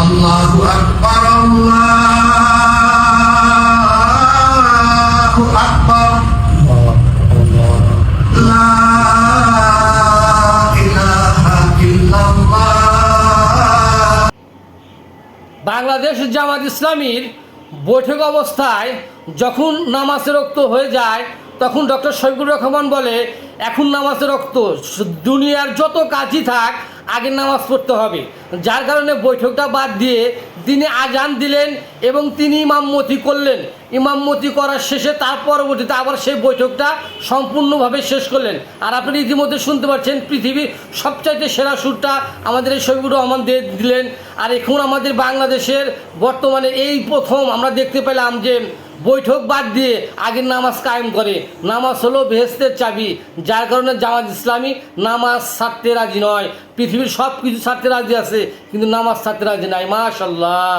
আল্লাহু আকবার, আল্লাহু আকবার, লা ইলাহা ইল্লাল্লাহ। বাংলাদেশ জামাত ইসলামীর বৈঠক অবস্থায় যখন নামাজে রক্ত হয়ে যায় তখন ডক্টর শফিকুর রহমান বলে এখন নামাজে রক্ত, দুনিয়ার যত কাজই থাক আগে নামাজ পড়তে হবে। যার কারণে বৈঠকটা বাদ দিয়ে তিনি আজান দিলেন এবং তিনি ইমামতি করলেন। ইমামতি করার শেষে তার পরবর্তীতে আবার সেই বৈঠকটা সম্পূর্ণভাবে শেষ করলেন। আর আপনি ইতিমধ্যে শুনতে পাচ্ছেন পৃথিবীর সবচাইতে সেরা সুরটা আমাদের এই শফিকুর রহমান দিলেন। আর এখন আমাদের বাংলাদেশের বর্তমানে এই প্রথম আমরা দেখতে পেলাম যে বৈঠক বাদ দিয়ে আগের নামাজ কায়েম করে। নামাজ হলো বেহেশতের চাবি, যার কারণে জামাত ইসলামী নামাজ ছাড়তে রাজি নয়। পৃথিবীর সব কিছু ছাড়তে রাজি আছে কিন্তু নামাজ ছাড়তে রাজি নাই। মাশাআল্লাহ।